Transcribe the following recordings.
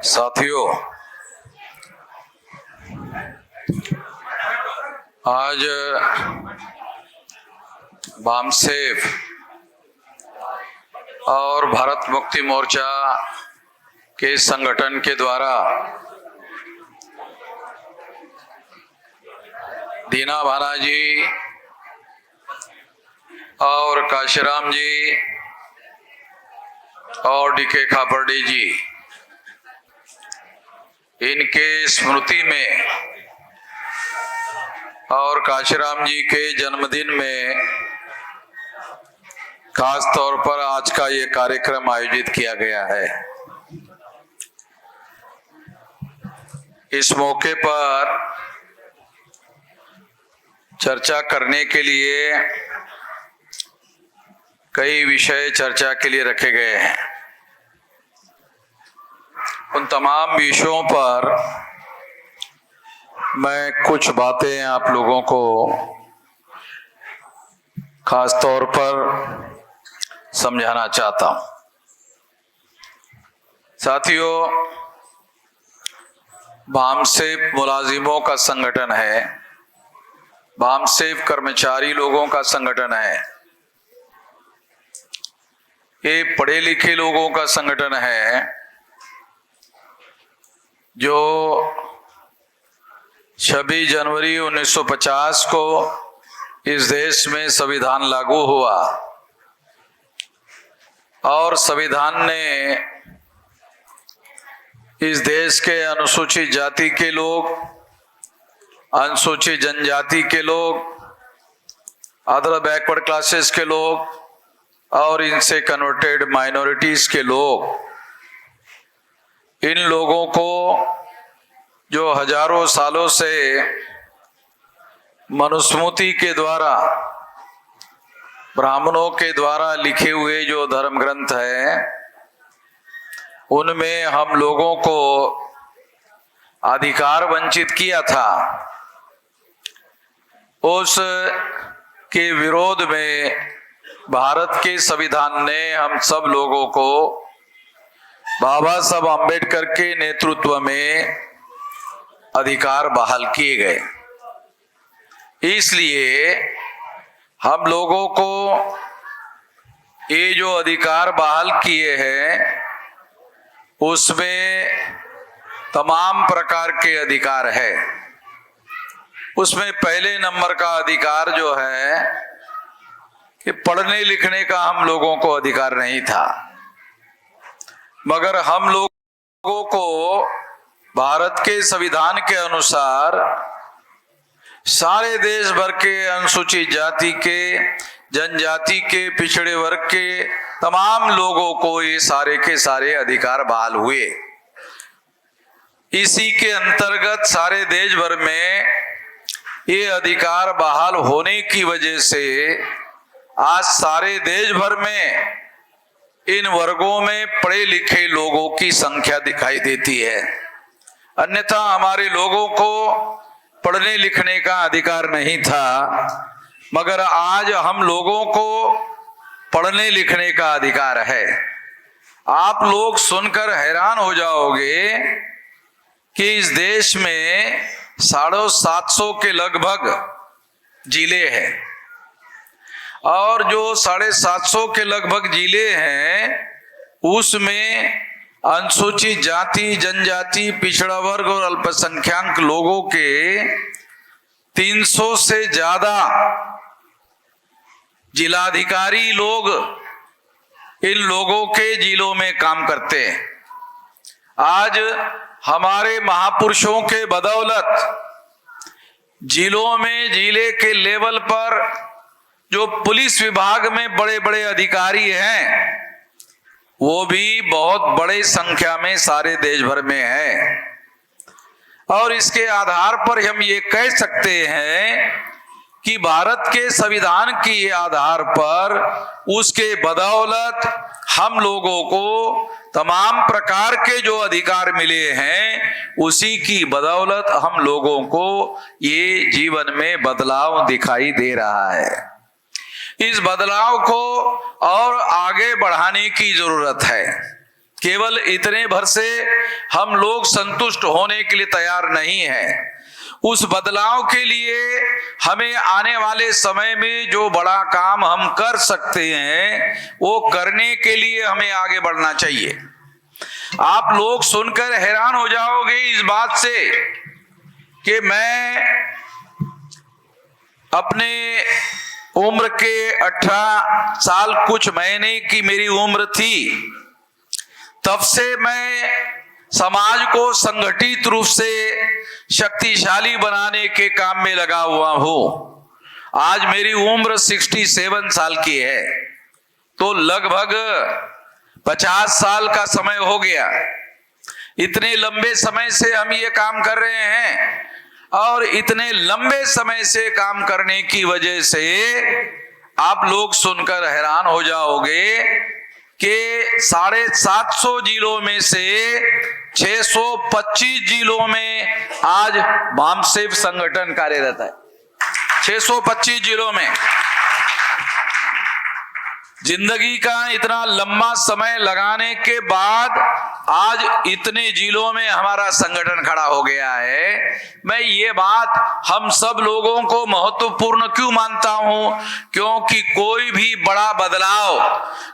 साथियों, आज भामसेव और भारत मुक्ति मोर्चा के संगठन के द्वारा दीना भाना जी और काशीराम जी और डीके खापर्डे जी, इनके स्मृति में और काशीराम जी के जन्मदिन में खास तौर पर आज का ये कार्यक्रम आयोजित किया गया है। इस मौके पर चर्चा करने के लिए कई विषय चर्चा के लिए रखे गए हैं। उन तमाम विषयों पर मैं कुछ बातें आप लोगों को खास तौर पर समझाना चाहता हूं। साथियों, भामसेव मुलाजिमों का संगठन है, भामसेव कर्मचारी लोगों का संगठन है, ये पढ़े लिखे लोगों का संगठन है जो 26 जनवरी 1950 को इस देश में संविधान लागू हुआ और संविधान ने इस देश के अनुसूचित जाति के लोग, अनुसूचित जनजाति के लोग, अदर बैकवर्ड क्लासेस के लोग और इनसे कन्वर्टेड माइनॉरिटीज के लोग, इन लोगों को जो हजारों सालों से मनुस्मृति के द्वारा, ब्राह्मणों के द्वारा लिखे हुए जो धर्म ग्रंथ है, उनमें हम लोगों को अधिकार वंचित किया था, उस के विरोध में भारत के संविधान ने हम सब लोगों को बाबा साहब अम्बेडकर के नेतृत्व में अधिकार बहाल किए गए। इसलिए हम लोगों को ये जो अधिकार बहाल किए हैं उसमें तमाम प्रकार के अधिकार है। उसमें पहले नंबर का अधिकार जो है कि पढ़ने लिखने का हम लोगों को अधिकार नहीं था, मगर हम लोगों को भारत के संविधान के अनुसार सारे देश भर के अनुसूचित जाति के, जनजाति के, पिछड़े वर्ग के तमाम लोगों को ये सारे के सारे अधिकार बहाल हुए। इसी के अंतर्गत सारे देश भर में ये अधिकार बहाल होने की वजह से आज सारे देश भर में इन वर्गों में पढ़े लिखे लोगों की संख्या दिखाई देती है। अन्यथा हमारे लोगों को पढ़ने लिखने का अधिकार नहीं था, मगर आज हम लोगों को पढ़ने लिखने का अधिकार है। आप लोग सुनकर हैरान हो जाओगे कि इस देश में 750 के लगभग जिले हैं और जो 750 के लगभग जिले हैं उसमें अनुसूचित जाति, जनजाति, पिछड़ा वर्ग और अल्पसंख्यक लोगों के 300 से ज्यादा जिलाधिकारी लोग इन लोगों के जिलों में काम करते हैं। आज हमारे महापुरुषों के बदौलत जिलों में, जिले के लेवल पर जो पुलिस विभाग में बड़े बड़े अधिकारी हैं वो भी बहुत बड़े संख्या में सारे देश भर में है। और इसके आधार पर हम ये कह सकते हैं कि भारत के संविधान के आधार पर, उसके बदौलत हम लोगों को तमाम प्रकार के जो अधिकार मिले हैं, उसी की बदौलत हम लोगों को ये जीवन में बदलाव दिखाई दे रहा है। इस बदलाव को और आगे बढ़ाने की जरूरत है। केवल इतने भर से हम लोग संतुष्ट होने के लिए तैयार नहीं हैं। उस बदलाव के लिए हमें आने वाले समय में जो बड़ा काम हम कर सकते हैं वो करने के लिए हमें आगे बढ़ना चाहिए। आप लोग सुनकर हैरान हो जाओगे इस बात से कि मैं अपने उम्र के 18 साल कुछ महीने की मेरी उम्र थी, तब से मैं समाज को संगठित रूप से शक्तिशाली बनाने के काम में लगा हुआ हूं। आज मेरी उम्र 67 साल की है, तो लगभग 50 साल का समय हो गया। इतने लंबे समय से हम ये काम कर रहे हैं और इतने लंबे समय से काम करने की वजह से आप लोग सुनकर हैरान हो जाओगे कि 750 जिलों में से 625 जिलों में आज वामसेव संगठन कार्यरत है। 625 जिलों में। जिंदगी का इतना लंबा समय लगाने के बाद आज इतने जिलों में हमारा संगठन खड़ा हो गया है। मैं ये बात हम सब लोगों को महत्वपूर्ण क्यों मानता हूं? क्योंकि कोई भी बड़ा बदलाव,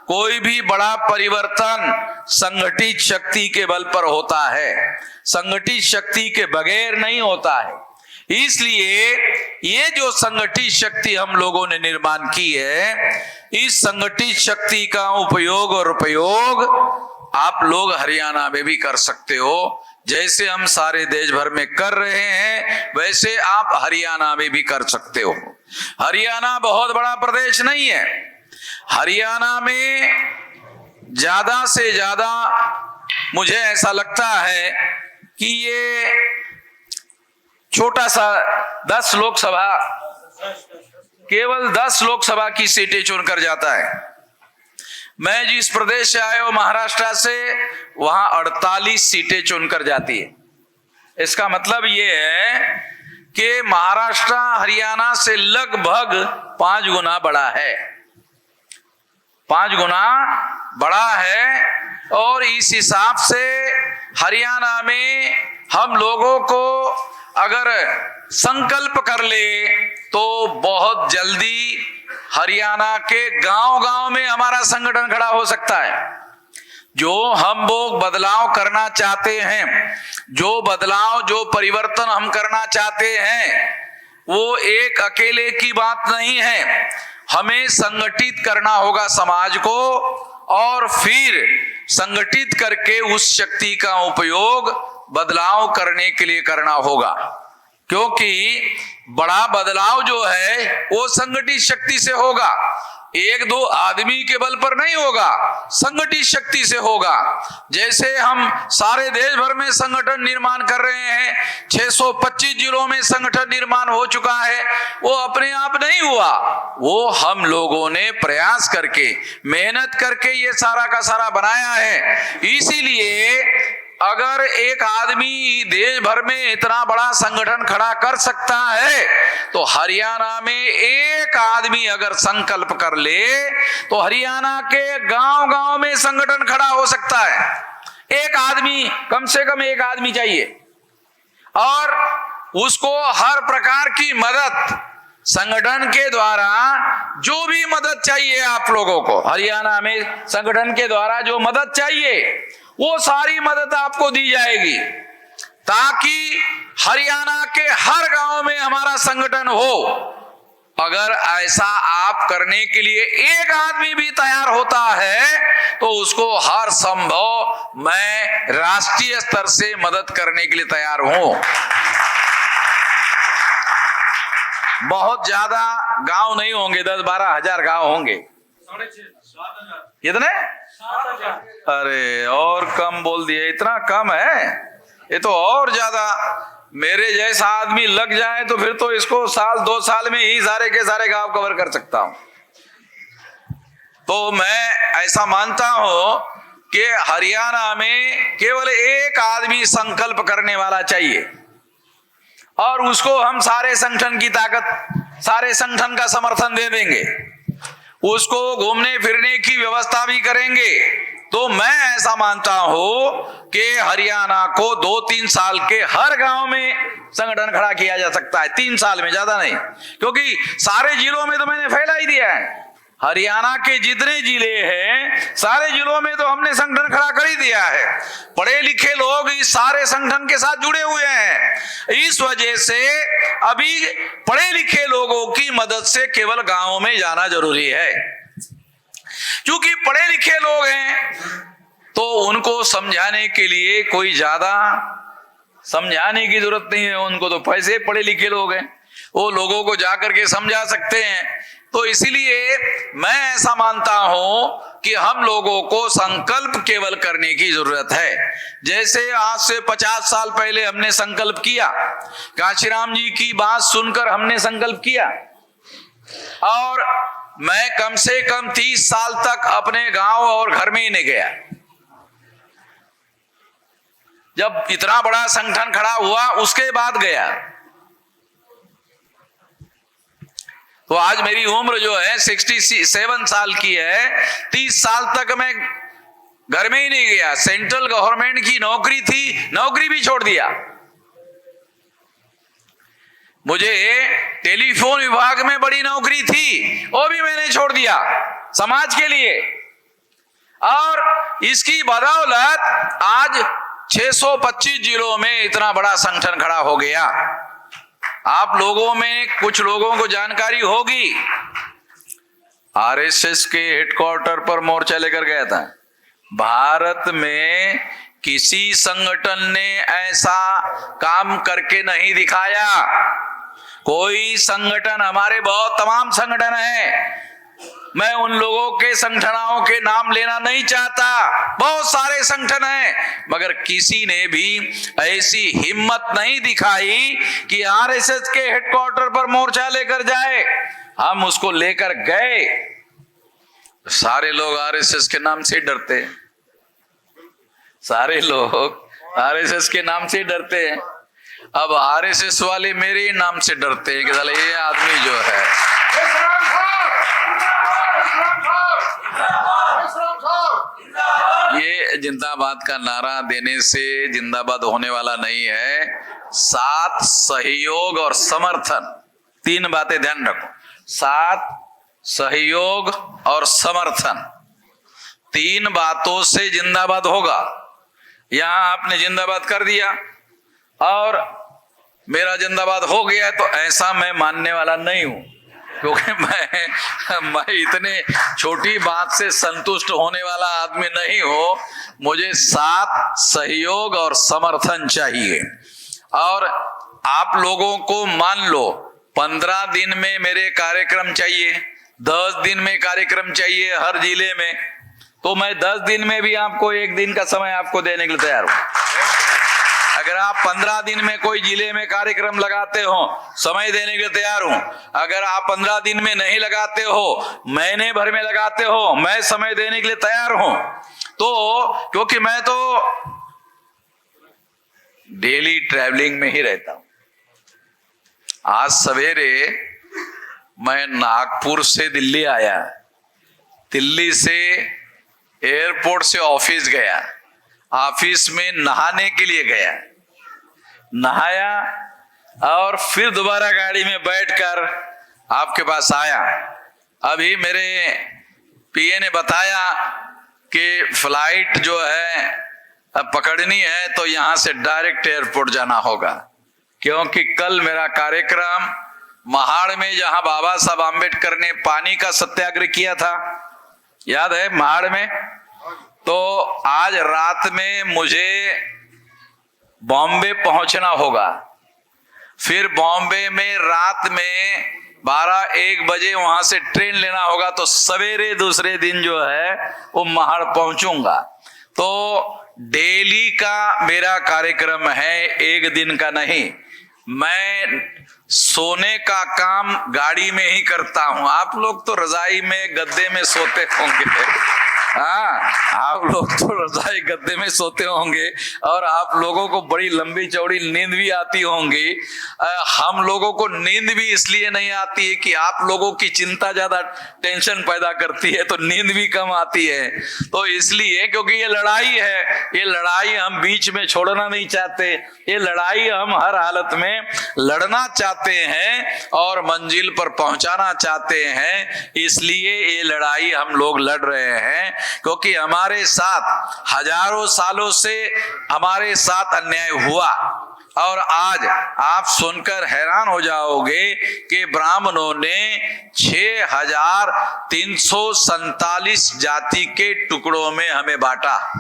कोई भी बड़ा परिवर्तन संगठित शक्ति के बल पर होता है, संगठित शक्ति के बगैर नहीं होता है। इसलिए ये जो संगठित शक्ति हम लोगों ने निर्माण की है, इस संगठित शक्ति का उपयोग और प्रयोग आप लोग हरियाणा में भी कर सकते हो। जैसे हम सारे देश भर में कर रहे हैं वैसे आप हरियाणा में भी कर सकते हो। हरियाणा बहुत बड़ा प्रदेश नहीं है। हरियाणा में ज्यादा से ज्यादा मुझे ऐसा लगता है कि ये छोटा सा 10 लोकसभा, केवल 10 लोकसभा की सीटें चुनकर जाता है। मैं जिस प्रदेश से आया हूं महाराष्ट्र से, वहां 48 सीटें चुनकर जाती है। इसका मतलब ये है कि महाराष्ट्र हरियाणा से लगभग 5 गुना बड़ा है, 5 गुना बड़ा है। और इस हिसाब से हरियाणा में हम लोगों को अगर संकल्प कर ले तो बहुत जल्दी हरियाणा के गांव-गांव में हमारा संगठन खड़ा हो सकता है। जो हम लोग बदलाव करना चाहते हैं, जो बदलाव, जो परिवर्तन हम करना चाहते हैं, वो एक अकेले की बात नहीं है। हमें संगठित करना होगा समाज को और फिर संगठित करके उस शक्ति का उपयोग बदलाव करने के लिए करना होगा। क्योंकि बड़ा बदलाव जो है वो संगठित शक्ति से होगा, 1-2 आदमी के बल पर नहीं होगा, संगठित शक्ति से होगा। जैसे हम सारे देश भर में संगठन निर्माण कर रहे हैं, 625 जिलों में संगठन निर्माण हो चुका है, वो अपने आप नहीं हुआ, वो हम लोगों ने प्रयास करके, मेहनत करके ये सारा का सारा बनाया है। इसीलिए अगर एक आदमी देश भर में इतना बड़ा संगठन खड़ा कर सकता है, तो हरियाणा में एक आदमी अगर संकल्प कर ले तो हरियाणा के गांव-गांव में संगठन खड़ा हो सकता है। एक आदमी, कम से कम एक आदमी चाहिए और उसको हर प्रकार की मदद संगठन के द्वारा, जो भी मदद चाहिए आप लोगों को हरियाणा में संगठन के द्वारा जो मदद चाहिए वो सारी मदद आपको दी जाएगी, ताकि हरियाणा के हर गांव में हमारा संगठन हो। अगर ऐसा आप करने के लिए एक आदमी भी तैयार होता है तो उसको हर संभव मैं राष्ट्रीय स्तर से मदद करने के लिए तैयार हूं। बहुत ज्यादा गांव नहीं होंगे, 10-12 हजार गांव होंगे। कितने? 7,000। अरे और कम बोल दिए, इतना कम है? ये तो और ज्यादा। मेरे जैसा आदमी लग जाए तो फिर तो इसको 1-2 साल में ही सारे के सारे गांव कवर कर सकता हूं। तो मैं ऐसा मानता हूं कि हरियाणा में केवल एक आदमी संकल्प करने वाला चाहिए और उसको हम सारे संगठन की ताकत, सारे संगठन का समर्थन दे देंगे। उसको घूमने फिरने की व्यवस्था भी करेंगे तो मैं ऐसा मानता हूं कि हरियाणा को 2-3 साल के हर गांव में संगठन खड़ा किया जा सकता है, 3 साल में, ज्यादा नहीं, क्योंकि सारे जिलों में तो मैंने फैला ही दिया है। हरियाणा के जितने जिले हैं सारे जिलों में तो हमने संगठन खड़ा कर ही दिया है। पढ़े लिखे लोग इस सारे संगठन के साथ जुड़े हुए हैं। इस वजह से अभी पढ़े लिखे लोगों की मदद से केवल गांवों में जाना जरूरी है। क्योंकि पढ़े लिखे लोग हैं तो उनको समझाने के लिए कोई ज्यादा समझाने की जरूरत नहीं है, उनको तो पैसे पढ़े लिखे लोग हैं, वो लोगों को जाकर के समझा सकते हैं। तो इसीलिए मैं ऐसा मानता हूं कि हम लोगों को संकल्प केवल करने की जरूरत है। जैसे आज से 50 साल पहले हमने संकल्प किया, कांशीराम जी की बात सुनकर हमने संकल्प किया, और मैं कम से कम 30 साल तक अपने गांव और घर में ही नहीं गया। जब इतना बड़ा संगठन खड़ा हुआ उसके बाद गया। तो आज मेरी उम्र जो है 67 साल की है, 30 साल तक मैं घर में ही नहीं गया। सेंट्रल गवर्नमेंट की नौकरी थी, नौकरी भी छोड़ दिया। मुझे टेलीफोन विभाग में बड़ी नौकरी थी, वो भी मैंने छोड़ दिया समाज के लिए। और इसकी बदौलत आज 625 जिलों में इतना बड़ा संगठन खड़ा हो गया। आप लोगों में कुछ लोगों को जानकारी होगी, आरएसएस के हेडक्वार्टर पर मोर्चा लेकर गया था। भारत में किसी संगठन ने ऐसा काम करके नहीं दिखाया। कोई संगठन, हमारे बहुत तमाम संगठन हैं, मैं उन लोगों के संगठनों के नाम लेना नहीं चाहता, बहुत सारे संगठन हैं, मगर किसी ने भी ऐसी हिम्मत नहीं दिखाई कि आरएसएस के हेडक्वार्टर पर मोर्चा लेकर जाए। हम उसको लेकर गए, सारे लोग आरएसएस के नाम से डरते हैं, सारे लोग आरएसएस के नाम से डरते हैं। अब आरएसएस वाले मेरे नाम से डरते हैं कि साले ये आदमी जो है, ये जिंदाबाद का नारा देने से जिंदाबाद होने वाला नहीं है। साथ, सहयोग और समर्थन, 3 बातें ध्यान रखो। साथ, सहयोग और समर्थन, 3 बातों से जिंदाबाद होगा। यहां आपने जिंदाबाद कर दिया और मेरा जिंदाबाद हो गया, तो ऐसा मैं मानने वाला नहीं हूं, क्योंकि मैं इतने छोटी बात से संतुष्ट होने वाला आदमी नहीं हूं। मुझे साथ, सहयोग और समर्थन चाहिए। और आप लोगों को मान लो 15 दिन में मेरे कार्यक्रम चाहिए, 10 दिन में कार्यक्रम चाहिए हर जिले में, तो मैं 10 दिन में भी आपको 1 दिन का समय आपको देने के लिए तैयार हूं। अगर आप 15 दिन में कोई जिले में कार्यक्रम लगाते हो, समय देने के लिए तैयार हूं। अगर आप 15 दिन में नहीं लगाते हो, महीने भर में लगाते हो, मैं समय देने के लिए तैयार हूं। तो क्योंकि मैं तो डेली ट्रैवलिंग में ही रहता हूं। आज सवेरे मैं नागपुर से दिल्ली आया, दिल्ली से एयरपोर्ट से ऑफिस गया, ऑफिस में नहाने के लिए गया, नहाया और फिर दोबारा गाड़ी में बैठकर आपके पास आया। अभी मेरे पीए ने बताया कि फ्लाइट जो है अब पकड़नी है, तो यहां से डायरेक्ट एयरपोर्ट जाना होगा, क्योंकि कल मेरा कार्यक्रम महाड़ में, जहां बाबा साहब आम्बेडकर ने पानी का सत्याग्रह किया था, याद है महाड़ में, तो आज रात में मुझे बॉम्बे पहुंचना होगा। फिर बॉम्बे में रात में 12-1 बजे वहां से ट्रेन लेना होगा, तो सवेरे दूसरे दिन जो है वो महाड़ पहुंचूंगा। तो डेली का मेरा कार्यक्रम है, 1 दिन का नहीं। मैं सोने का काम गाड़ी में ही करता हूं। आप लोग तो रजाई में, गद्दे में सोते होंगे, हाँ, आप लोग तो रजाई गद्दे में सोते होंगे और आप लोगों को बड़ी लंबी चौड़ी नींद भी आती होंगी। हम लोगों को नींद भी इसलिए नहीं आती है कि आप लोगों की चिंता ज्यादा टेंशन पैदा करती है, तो नींद भी कम आती है। तो इसलिए क्योंकि ये लड़ाई है, ये लड़ाई हम बीच में छोड़ना नहीं चाहते, ये लड़ाई हम हर हालत में लड़ना चाहते हैं और मंजिल पर पहुंचाना चाहते हैं। इसलिए ये लड़ाई हम लोग लड़ रहे हैं, क्योंकि हमारे साथ हजारों सालों से हमारे साथ अन्याय हुआ। और आज आप सुनकर हैरान हो जाओगे कि ब्राह्मणों ने 6347 जाति के टुकड़ों में हमें बांटा।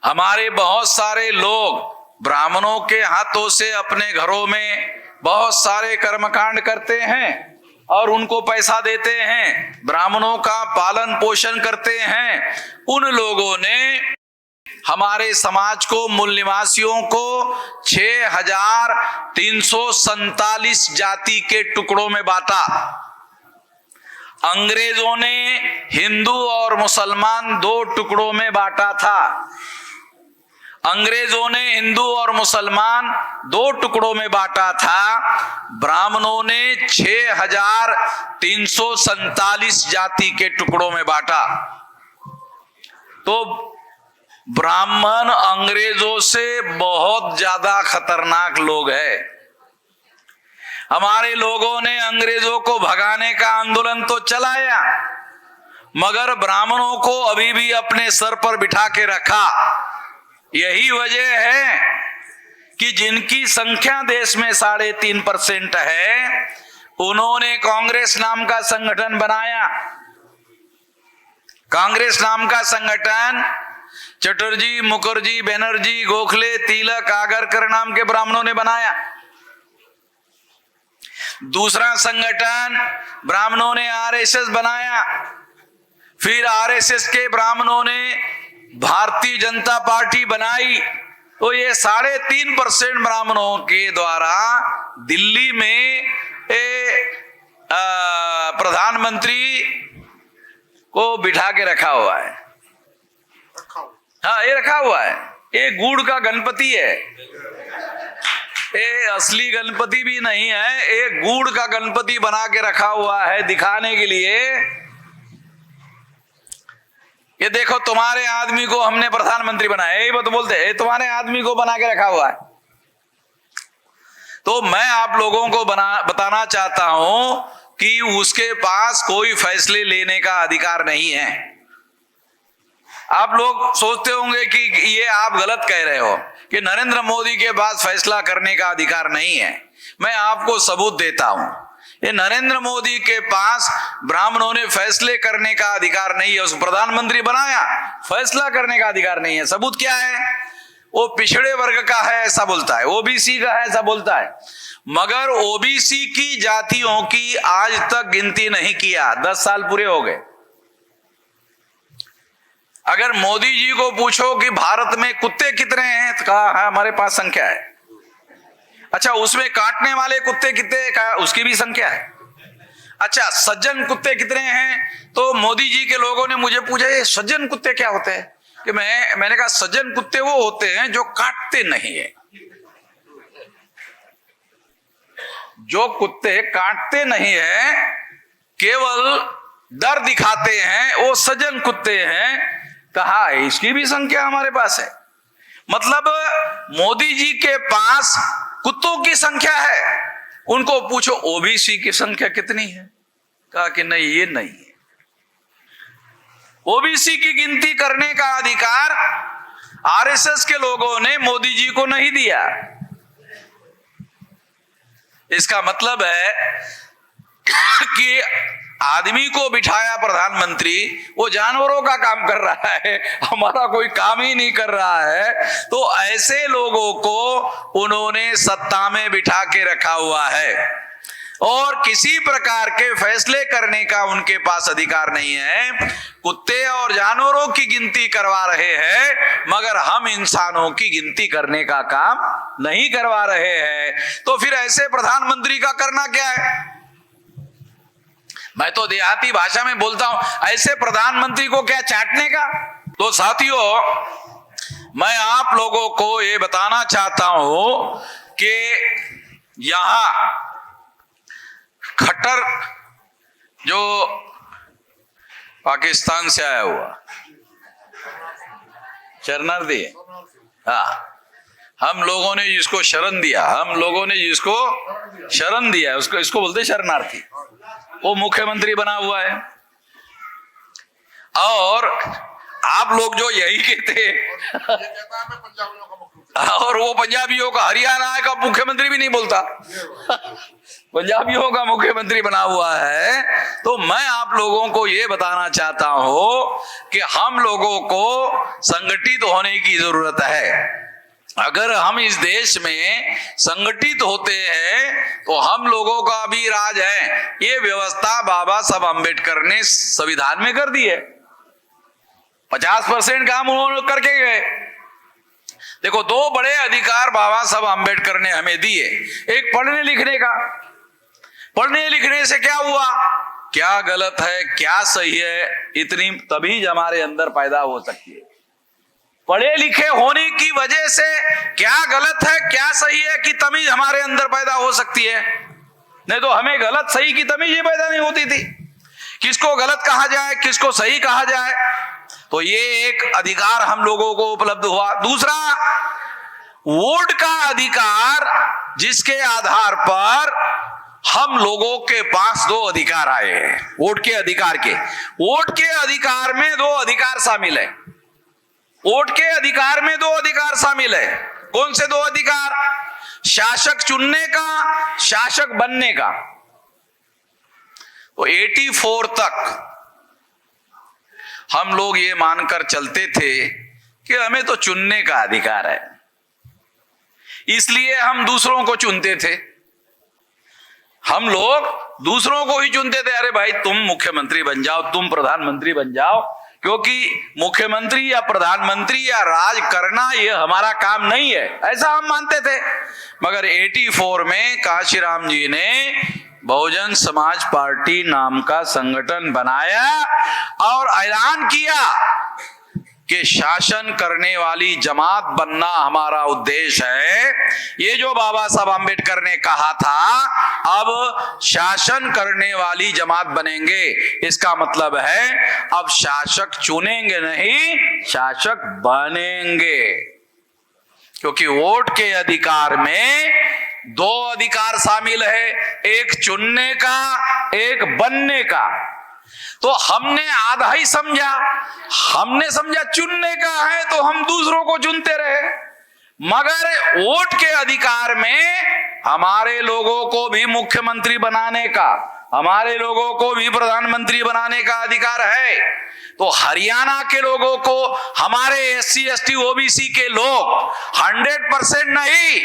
हमारे बहुत सारे लोग ब्राह्मणों के हाथों से अपने घरों में बहुत सारे कर्मकांड करते हैं और उनको पैसा देते हैं, ब्राह्मणों का पालन पोषण करते हैं। उन लोगों ने हमारे समाज को, मूल निवासियों को 6347 जाति के टुकड़ों में बांटा। अंग्रेजों ने हिंदू और मुसलमान 2 टुकड़ों में बांटा था। अंग्रेजों ने हिंदू और मुसलमान 2 टुकड़ों में बांटा था। ब्राह्मणों ने 6347 जाति के टुकड़ों में बांटा। तो ब्राह्मण अंग्रेजों से बहुत ज्यादा खतरनाक लोग हैं। हमारे लोगों ने अंग्रेजों को भगाने का आंदोलन तो चलाया, मगर ब्राह्मणों को अभी भी अपने सर पर बिठा के रखा। यही वजह है कि जिनकी संख्या देश में 3.5% है, उन्होंने कांग्रेस नाम का संगठन बनाया। कांग्रेस नाम का संगठन चटर्जी, मुखर्जी, बनर्जी, गोखले, तिलक, आगरकर नाम के ब्राह्मणों ने बनाया। दूसरा संगठन ब्राह्मणों ने आरएसएस बनाया। फिर आरएसएस के ब्राह्मणों ने भारतीय जनता पार्टी बनाई। तो ये 3.5% ब्राह्मणों के द्वारा दिल्ली में प्रधानमंत्री को बिठा के रखा हुआ है। हाँ, ये रखा हुआ है। ये गुड़ का गणपति है, ये असली गणपति भी नहीं है, ये गुड़ का गणपति बना के रखा हुआ है दिखाने के लिए। ये देखो, तुम्हारे आदमी को हमने प्रधानमंत्री बनाया, यही बात बोलते हैं, तुम्हारे आदमी को बना के रखा हुआ है। तो मैं आप लोगों को बताना चाहता हूं कि उसके पास कोई फैसले लेने का अधिकार नहीं है। आप लोग सोचते होंगे कि ये आप गलत कह रहे हो कि नरेंद्र मोदी के पास फैसला करने का अधिकार नहीं है। मैं आपको सबूत देता हूं, ये नरेंद्र मोदी के पास ब्राह्मणों ने फैसले करने का अधिकार नहीं है। उस प्रधानमंत्री बनाया, फैसला करने का अधिकार नहीं है। सबूत क्या है? वो पिछड़े वर्ग का है ऐसा बोलता है, ओबीसी का है ऐसा बोलता है, मगर ओबीसी की जातियों की आज तक गिनती नहीं किया। 10 साल पूरे हो गए। अगर मोदी जी को पूछो कि भारत में कुत्ते कितने हैं, तो कहा है हमारे पास संख्या है। अच्छा, उसमें काटने वाले कुत्ते कितने, कहा उसकी भी संख्या है। अच्छा, सज्जन कुत्ते कितने हैं? तो मोदी जी के लोगों ने मुझे पूछा ये सज्जन कुत्ते क्या होते हैं, कि मैंने कहा सज्जन कुत्ते वो होते हैं जो काटते नहीं है। जो कुत्ते काटते नहीं है, केवल डर दिखाते हैं, वो सज्जन कुत्ते हैं। कहा इसकी भी संख्या हमारे पास है। मतलब मोदी जी के पास कुत्तों की संख्या है। उनको पूछो ओबीसी की संख्या कितनी है, कहा कि नहीं, ये नहीं है। ओबीसी की गिनती करने का अधिकार आरएसएस के लोगों ने मोदी जी को नहीं दिया। इसका मतलब है कि आदमी को बिठाया प्रधानमंत्री, वो जानवरों का काम कर रहा है, हमारा कोई काम ही नहीं कर रहा है। तो ऐसे लोगों को उन्होंने सत्ता में बिठा के रखा हुआ है और किसी प्रकार के फैसले करने का उनके पास अधिकार नहीं है। कुत्ते और जानवरों की गिनती करवा रहे हैं, मगर हम इंसानों की गिनती करने का काम नहीं करवा रहे हैं। तो फिर ऐसे प्रधानमंत्री का करना क्या है? मैं तो देहाती भाषा में बोलता हूं, ऐसे प्रधानमंत्री को क्या चाटने का। तो साथियों, मैं आप लोगों को ये बताना चाहता हूं कि यहां खट्टर जो पाकिस्तान से आया हुआ शरणार्थी है, हाँ, हम लोगों ने जिसको शरण दिया, उसको इसको बोलते शरणार्थी, वो मुख्यमंत्री बना हुआ है। और आप लोग जो यही के थे और वो पंजाबियों का, हरियाणा का मुख्यमंत्री भी नहीं बोलता, पंजाबियों का मुख्यमंत्री बना हुआ है। तो मैं आप लोगों को ये बताना चाहता हूं कि हम लोगों को संगठित होने की जरूरत है। अगर हम इस देश में संगठित होते हैं तो हम लोगों का भी राज है। ये व्यवस्था बाबा साहब अम्बेडकर ने संविधान में कर दी है। 50% काम उन्होंने करके गए। देखो, 2 बड़े अधिकार बाबा साहब अम्बेडकर ने हमें दिए। एक पढ़ने लिखने का। पढ़ने लिखने से क्या हुआ, क्या गलत है क्या सही है, इतनी तभी हमारे अंदर पैदा हो सकती है। पढ़े लिखे होने की वजह से क्या गलत है क्या सही है की तमीज हमारे अंदर पैदा हो सकती है। नहीं तो हमें गलत सही की तमीज ही पैदा नहीं होती थी। किसको गलत कहा जाए, किसको सही कहा जाए, तो ये एक अधिकार हम लोगों को उपलब्ध हुआ। दूसरा, वोट का अधिकार, जिसके आधार पर हम लोगों के पास 2 अधिकार आए हैं। वोट के अधिकार में 2 अधिकार शामिल है। वोट के अधिकार में 2 अधिकार शामिल है। कौन से 2 अधिकार? शासक चुनने का, शासक बनने का। तो 84 तक हम लोग ये मानकर चलते थे कि हमें तो चुनने का अधिकार है, इसलिए हम दूसरों को चुनते थे। हम लोग दूसरों को ही चुनते थे। अरे भाई, तुम मुख्यमंत्री बन जाओ, तुम प्रधानमंत्री बन जाओ, क्योंकि मुख्यमंत्री या प्रधानमंत्री या राज करना ये हमारा काम नहीं है, ऐसा हम मानते थे। मगर 84 में काशीराम जी ने बहुजन समाज पार्टी नाम का संगठन बनाया और ऐलान किया कि शासन करने वाली जमात बनना हमारा उद्देश्य है। ये जो बाबा साहब अम्बेडकर ने कहा था, अब शासन करने वाली जमात बनेंगे, इसका मतलब है अब शासक चुनेंगे नहीं, शासक बनेंगे। क्योंकि वोट के अधिकार में 2 अधिकार शामिल है, एक चुनने का, एक बनने का। तो हमने आधा ही समझा, हमने समझा चुनने का है तो हम दूसरों को चुनते रहे। मगर वोट के अधिकार में हमारे लोगों को भी मुख्यमंत्री बनाने का, हमारे लोगों को भी प्रधानमंत्री बनाने का अधिकार है। तो हरियाणा के लोगों को, हमारे SC ST OBC के लोग 100% नहीं,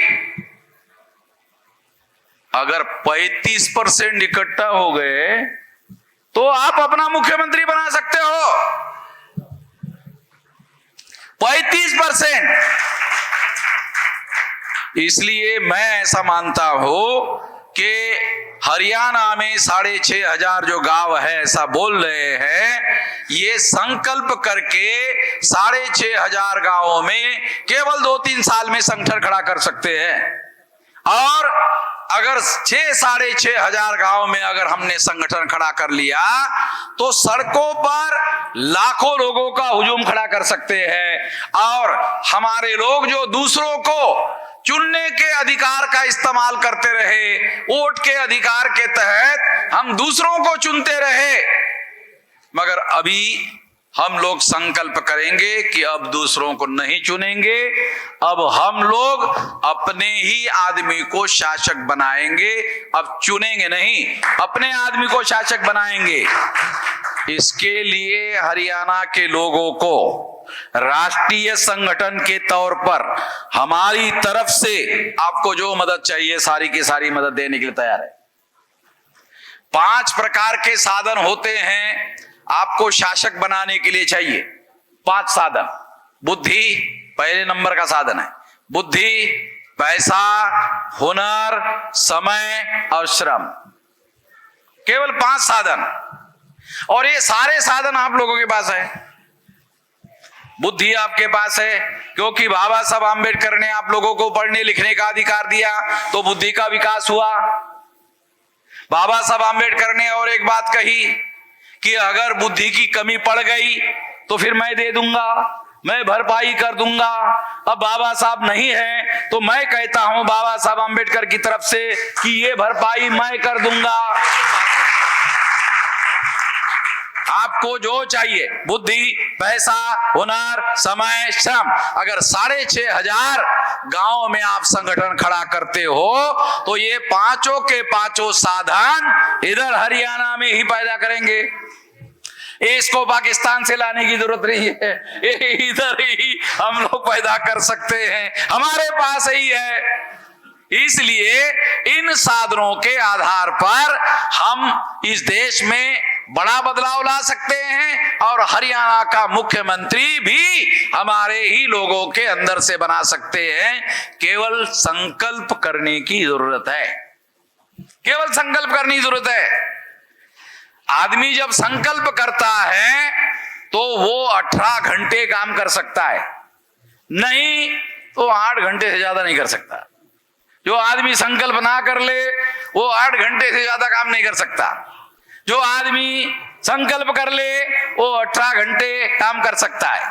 अगर 35% इकट्ठा हो गए तो आप अपना मुख्यमंत्री बना सकते हो। 35%। इसलिए मैं ऐसा मानता हूं कि हरियाणा में 6,500 जो गांव है ऐसा बोल रहे हैं, ये संकल्प करके 6,500 गांवों में केवल 2-3 साल में संगठन खड़ा कर सकते हैं। और अगर 6,500 गांव में अगर हमने संगठन खड़ा कर लिया तो सड़कों पर लाखों लोगों का हुजूम खड़ा कर सकते हैं। और हमारे लोग जो दूसरों को चुनने के अधिकार का इस्तेमाल करते रहे, वोट के अधिकार के तहत हम दूसरों को चुनते रहे, मगर अभी हम लोग संकल्प करेंगे कि अब दूसरों को नहीं चुनेंगे, अब हम लोग अपने ही आदमी को शासक बनाएंगे। अब चुनेंगे नहीं, अपने आदमी को शासक बनाएंगे। इसके लिए हरियाणा के लोगों को राष्ट्रीय संगठन के तौर पर हमारी तरफ से आपको जो मदद चाहिए सारी की सारी मदद देने के लिए तैयार है। 5 प्रकार के साधन होते हैं आपको शासक बनाने के लिए चाहिए। 5 साधन। बुद्धि पहले नंबर का साधन है। बुद्धि, पैसा, हुनर, समय और श्रम। केवल 5 साधन, और ये सारे साधन आप लोगों के पास है। बुद्धि आपके पास है, क्योंकि बाबा साहब आम्बेडकर ने आप लोगों को पढ़ने लिखने का अधिकार दिया, तो बुद्धि का विकास हुआ। बाबा साहब आम्बेडकर ने और एक बात कही कि अगर बुद्धि की कमी पड़ गई तो फिर मैं दे दूंगा, मैं भरपाई कर दूंगा। अब बाबा साहब नहीं है तो मैं कहता हूं बाबा साहब आम्बेडकर की तरफ से कि ये भरपाई मैं कर दूंगा। आपको जो चाहिए, बुद्धि, पैसा, हुनर, समय, श्रम, अगर 6,500 गांव में आप संगठन खड़ा करते हो तो ये पांचों के पांचों साधन इधर हरियाणा में ही पैदा करेंगे। इसको पाकिस्तान से लाने की जरूरत नहीं है, इधर ही हम लोग पैदा कर सकते हैं, हमारे पास ही है। इसलिए इन साधनों के आधार पर हम इस देश में बड़ा बदलाव ला सकते हैं और हरियाणा का मुख्यमंत्री भी हमारे ही लोगों के अंदर से बना सकते हैं। केवल संकल्प करने की जरूरत है, केवल संकल्प करने की जरूरत है। आदमी जब संकल्प करता है तो वो 18 घंटे काम कर सकता है, नहीं तो 8 घंटे से ज्यादा नहीं कर सकता। जो आदमी संकल्प ना कर ले वो 8 घंटे से ज्यादा काम नहीं कर सकता। जो आदमी संकल्प कर ले वो 18 घंटे काम कर सकता है,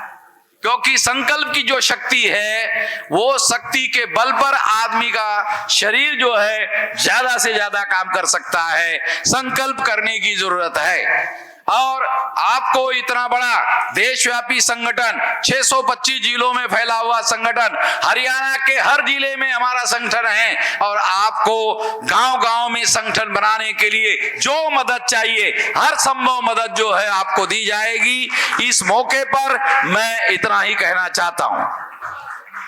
क्योंकि संकल्प की जो शक्ति है वो शक्ति के बल पर आदमी का शरीर जो है ज्यादा से ज्यादा काम कर सकता है। संकल्प करने की जरूरत है। और आपको इतना बड़ा देशव्यापी संगठन, 625 जिलों में फैला हुआ संगठन, हरियाणा के हर जिले में हमारा संगठन है, और आपको गांव-गांव में संगठन बनाने के लिए जो मदद चाहिए, हर संभव मदद जो है आपको दी जाएगी। इस मौके पर मैं इतना ही कहना चाहता हूं।